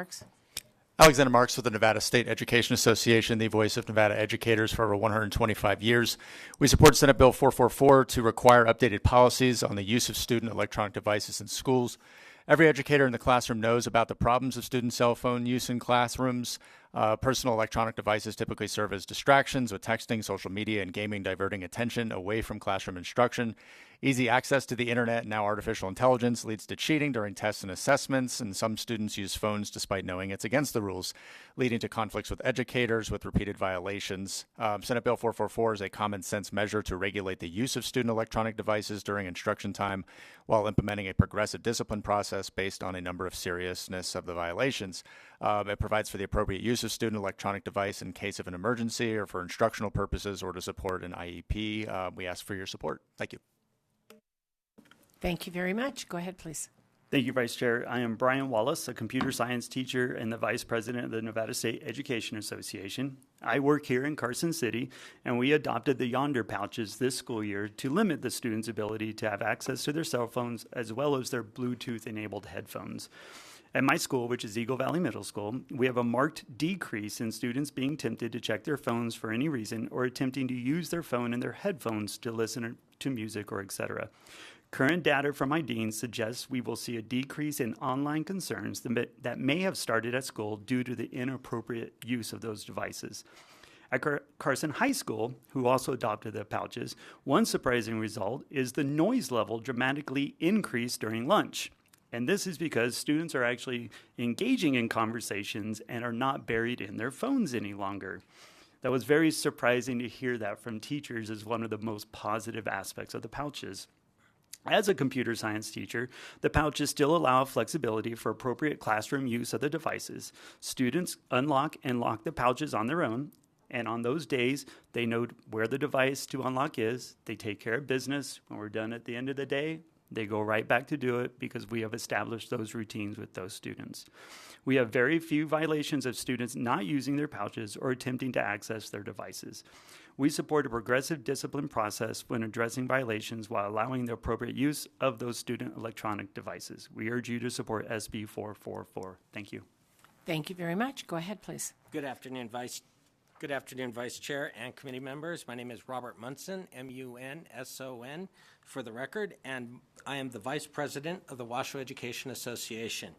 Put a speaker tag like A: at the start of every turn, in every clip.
A: Marks.
B: Alexander Marks with the Nevada State Education Association, the voice of Nevada educators for over 125 years. We support Senate Bill 444 to require updated policies on the use of student electronic devices in schools. Every educator in the classroom knows about the problems of student cell phone use in classrooms. Personal electronic devices typically serve as distractions, with texting, social media, and gaming diverting attention away from classroom instruction. Easy access to the internet and now artificial intelligence leads to cheating during tests and assessments, and some students use phones despite knowing it's against the rules, leading to conflicts with educators with repeated violations. Senate Bill 444 is a common sense measure to regulate the use of student electronic devices during instruction time while implementing a progressive discipline process based on a number of seriousness of the violations. It provides for the appropriate use of student electronic device in case of an emergency or for instructional purposes or to support an IEP. We ask for your support. Thank you.
A: Thank you very much. Go ahead, please.
C: Thank you, Vice Chair. I am Brian Wallace, a computer science teacher and the Vice President of the Nevada State Education Association. I work here in Carson City, and we adopted the Yonder pouches this school year to limit the students' ability to have access to their cell phones as well as their Bluetooth-enabled headphones. At my school, which is Eagle Valley Middle School, we have a marked decrease in students being tempted to check their phones for any reason or attempting to use their phone and their headphones to listen to music or etc. Current data from my dean suggests we will see a decrease in online concerns that may have started at school due to the inappropriate use of those devices. At Carson High School, who also adopted the pouches, one surprising result is the noise level dramatically increased during lunch. And this is because students are actually engaging in conversations and are not buried in their phones any longer. That was very surprising to hear that from teachers as one of the most positive aspects of the pouches. As a computer science teacher, the pouches still allow flexibility for appropriate classroom use of the devices. Students unlock and lock the pouches on their own, and on those days, they know where the device to unlock is. They take care of business. When we're done at the end of the day, they go right back to do it because we have established those routines with those students. We have very few violations of students not using their pouches or attempting to access their devices. We support a progressive discipline process when addressing violations while allowing the appropriate use of those student electronic devices. We urge you to support SB444. Thank you.
A: Thank you very much. Go ahead, please.
D: Good afternoon, Vice Chair and committee members. My name is Robert Munson, M-U-N-S-O-N, for the record, and I am the Vice President of the Washoe Education Association.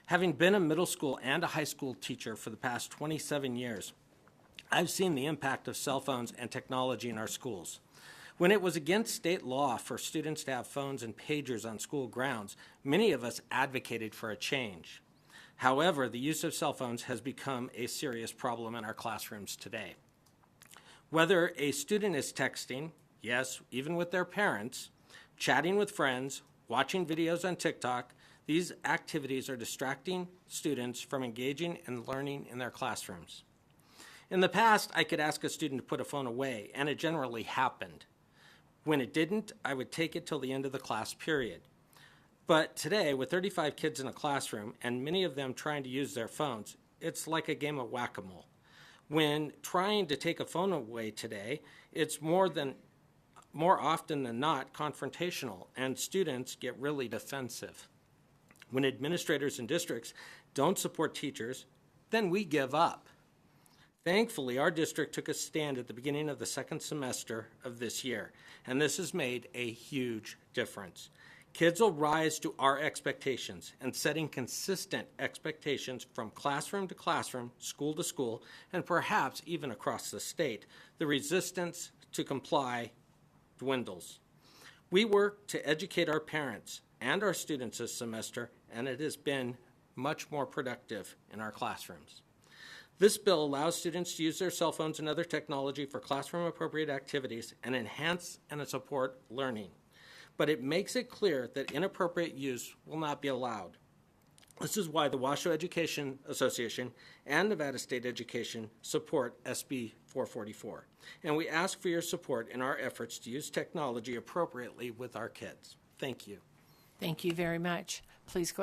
D: Having been a middle school and a high school teacher for the past 27 years, I've seen the impact of cell phones and technology in our schools. When it was against state law for students to have phones and pagers on school grounds, many of us advocated for a change. However, the use of cell phones has become a serious problem in our classrooms today. Whether a student is texting, yes, even with their parents, chatting with friends, watching videos on TikTok, these activities are distracting students from engaging and learning in their classrooms. In the past, I could ask a student to put a phone away, and it generally happened. When it didn't, I would take it till the end of the class period. But today, with 35 kids in a classroom, and many of them trying to use their phones, it's like a game of whack-a-mole. When trying to take a phone away today, it's more often than not confrontational, and students get really defensive. When administrators and districts don't support teachers, then we give up. Thankfully, our district took a stand at the beginning of the second semester of this year, and this has made a huge difference. Kids will rise to our expectations, and setting consistent expectations from classroom to classroom, school to school, and perhaps even across the state, the resistance to comply dwindles. We work to educate our parents and our students this semester, and it has been much more productive in our classrooms. This bill allows students to use their cell phones and other technology for classroom-appropriate activities and enhance and support learning. But it makes it clear that inappropriate use will not be allowed. This is why the Washoe Education Association and Nevada State Education support SB 444. And we ask for your support in our efforts to use technology appropriately with our kids. Thank you.
A: Thank you very much. Please go